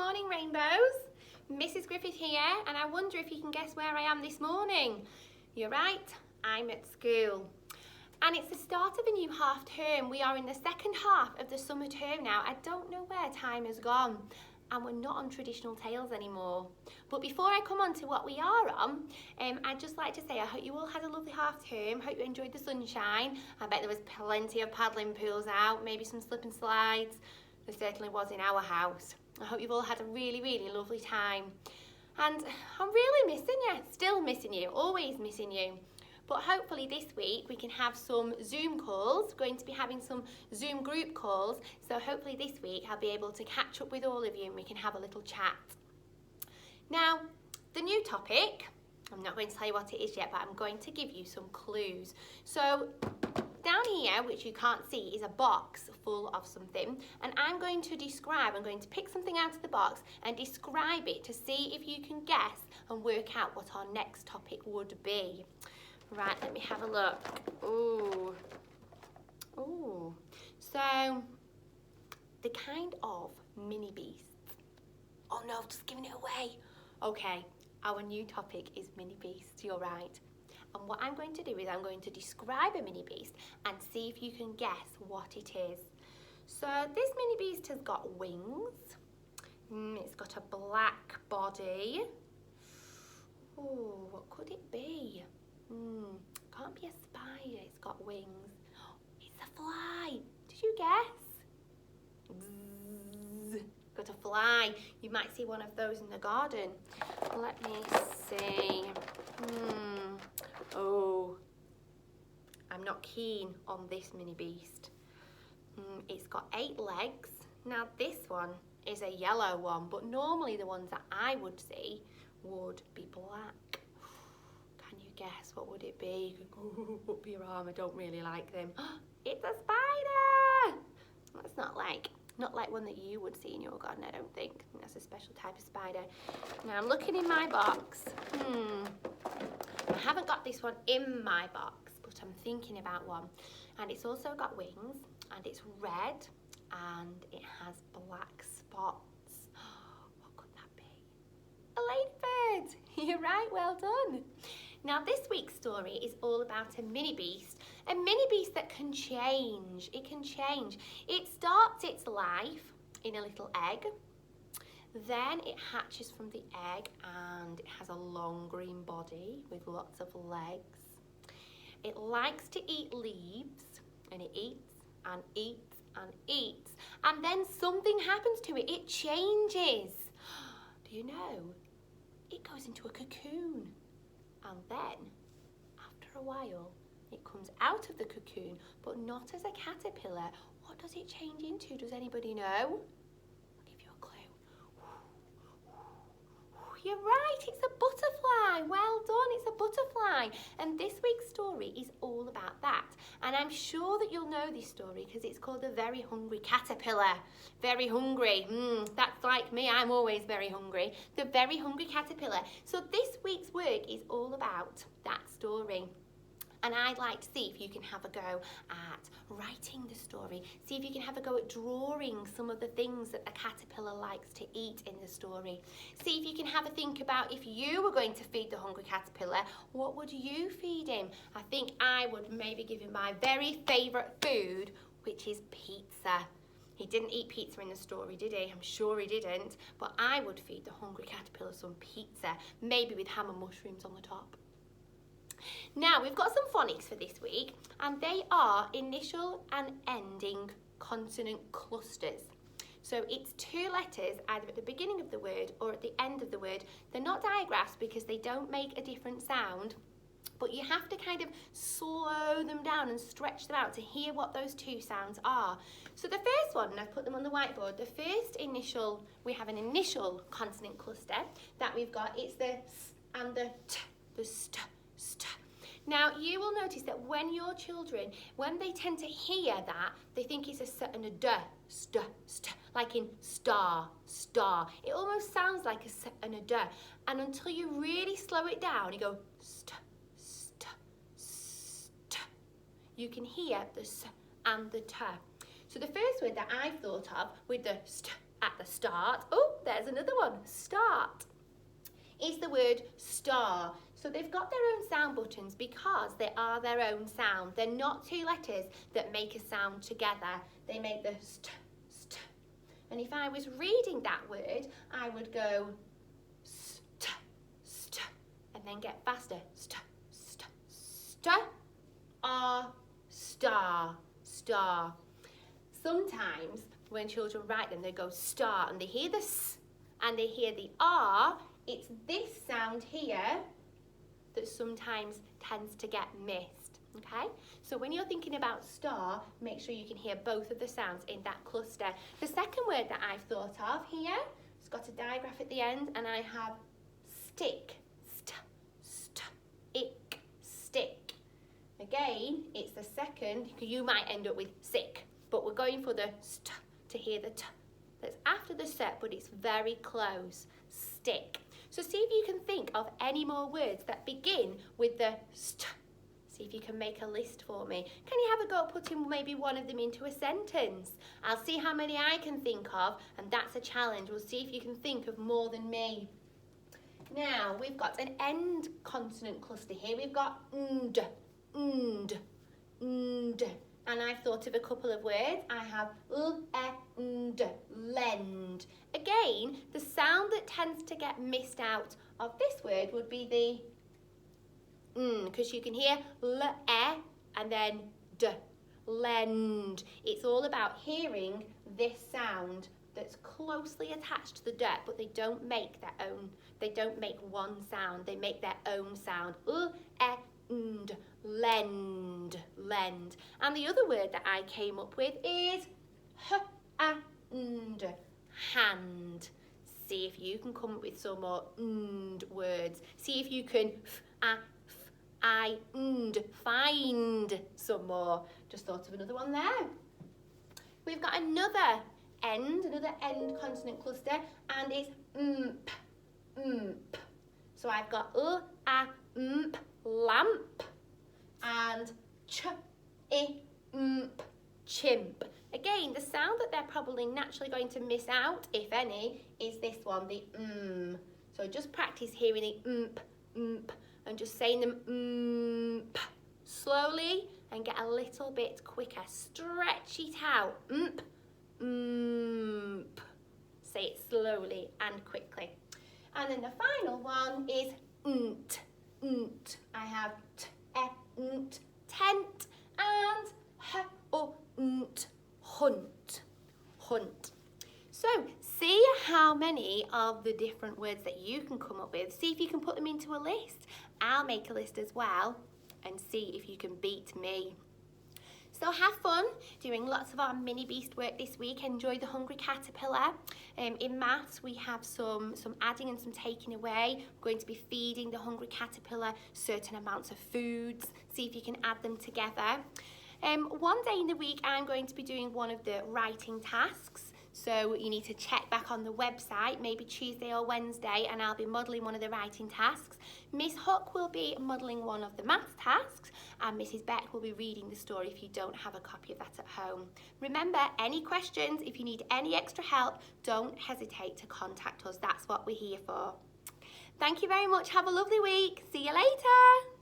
morning, Rainbows. Mrs. Griffith here, and I wonder if you can guess where I am this morning. You're right, I'm at school. And it's the start of a new half term. We are in the second half of the summer term now. I don't know where time has gone. And we're not on traditional tales anymore. But before I come on to what we are on, I'd just like to say I hope you all had a lovely half term. Hope you enjoyed the sunshine. I bet there was plenty of paddling pools out, maybe some slip and slides. There certainly was in our house. I hope you've all had a really, really lovely time. And I'm really missing you, still missing you, always missing you. But hopefully this week we can have some Zoom calls. We're going to be having some Zoom group calls. So hopefully this week I'll be able to catch up with all of you and we can have a little chat. Now, the new topic, I'm not going to tell you what it is yet, but I'm going to give you some clues. So down here, which you can't see, is a box full of something. And I'm going to pick something out of the box and describe it to see if you can guess and work out what our next topic would be. Right, let me have a look. Ooh. So, the kind of mini beasts. Oh no, just giving it away. Okay, our new topic is mini beasts, you're right. And what I'm going to do is I'm going to describe a mini beast and see if you can guess what it is. So, this mini beast has got wings. It's got a black body. Oh, what could it be? Can't be a spider, it's got wings. It's a fly. Did you guess? Bzzz. Got a fly. You might see one of those in the garden. Let me see. Oh, I'm not keen on this mini beast. It's got 8 legs. Now this one is a yellow one, but normally the ones that I would see would be black. Guess what would it be? Up your arm, I don't really like them. It's a spider! That's not like one that you would see in your garden, I don't think. That's a special type of spider. Now I'm looking in my box. I haven't got this one in my box, but I'm thinking about one. And it's also got wings, and it's red, and it has black spots. What could that be? A ladybird! You're right, well done. Now this week's story is all about a mini beast that can change. It can change. It starts its life in a little egg, then it hatches from the egg and it has a long green body with lots of legs. It likes to eat leaves and it eats and eats and eats, and then something happens to it. It changes. Do you know? It goes into a cocoon. And then, after a while, it comes out of the cocoon, but not as a caterpillar. What does it change into? Does anybody know? I'll give you a clue. You're right, it's a butterfly. Well done, it's a butterfly. And this week's story is all about that. And I'm sure that you'll know this story because it's called The Very Hungry Caterpillar. Very hungry. That's like me, I'm always very hungry. The Very Hungry Caterpillar. So this week's work is all about that story. And I'd like to see if you can have a go at writing the story. See if you can have a go at drawing some of the things that the caterpillar likes to eat in the story. See if you can have a think about if you were going to feed the hungry caterpillar, what would you feed him? I think I would maybe give him my very favourite food, which is pizza. He didn't eat pizza in the story, did he? I'm sure he didn't. But I would feed the hungry caterpillar some pizza, maybe with ham and mushrooms on the top. Now, we've got some phonics for this week, and they are initial and ending consonant clusters. So it's 2 letters either at the beginning of the word or at the end of the word. They're not digraphs because they don't make a different sound, but you have to kind of slow them down and stretch them out to hear what those 2 sounds are. So the first one, and I've put them on the whiteboard, the first initial, we have an initial consonant cluster that we've got. It's the s and the t, the st. Now, you will notice that when your children, when they tend to hear that, they think it's a s and a d, st, like in star, star. It almost sounds like a s and a d. And until you really slow it down, you go st, you can hear the s and the t. So the first word that I've thought of with the st at the start. Oh, there's another one. Start is the word star. So they've got their own sound buttons because they are their own sound. They're not two letters that make a sound together. They make the st, st. And if I was reading that word, I would go st, st, and then get faster. St, st, st, star, star. Sometimes when children write them, they go star and they hear the s and they hear the r. It's this sound here that sometimes tends to get missed, okay? So when you're thinking about star, make sure you can hear both of the sounds in that cluster. The second word that I've thought of here, it's got a digraph at the end, and I have stick, ick, stick. Again, it's the second, you might end up with sick, but we're going for the st to hear the t. That's after the set, but it's very close, stick. So see if you can think of any more words that begin with the st. See if you can make a list for me. Can you have a go at putting maybe one of them into a sentence? I'll see how many I can think of, and that's a challenge. We'll see if you can think of more than me. Now, we've got an end consonant cluster here. We've got nd, nd, nd. And I've thought of a couple of words. I have l-e-nd, lend. Again, the sound that tends to get missed out of this word would be the because you can hear l-e and then d, lend. It's all about hearing this sound that's closely attached to the d, but they don't make their own. They don't make one sound. They make their own sound. L-e-nd, lend, lend. And the other word that I came up with is h-a-nd, hand. See if you can come up with some more nd words. See if you can f-a-f-i-nd, find some more. Just thought of another one there. We've got another end consonant cluster, and it's mp, mp. So I've got l-a-mp, lamp, and ch-i-mp, chimp. Again, the sound that they're probably naturally going to miss out, if any, is this one, the So just practice hearing the mp, and just saying them mp slowly and get a little bit quicker. Stretch it out. Mp, mp. Say it slowly and quickly. And then the final one is nt, nt. I have t-e-nt, tent, and h-o-nt, hunt, hunt. So see how many of the different words that you can come up with. See if you can put them into a list. I'll make a list as well and see if you can beat me. So have fun doing lots of our mini beast work this week. Enjoy the Hungry Caterpillar. In maths, we have some adding and some taking away. We're going to be feeding the Hungry Caterpillar certain amounts of foods. See if you can add them together. One day in the week, I'm going to be doing one of the writing tasks. So you need to check back on the website, maybe Tuesday or Wednesday, and I'll be modelling one of the writing tasks. Miss Hook will be modelling one of the maths tasks, and Mrs. Beck will be reading the story if you don't have a copy of that at home. Remember, any questions, if you need any extra help, don't hesitate to contact us. That's what we're here for. Thank you very much. Have a lovely week. See you later.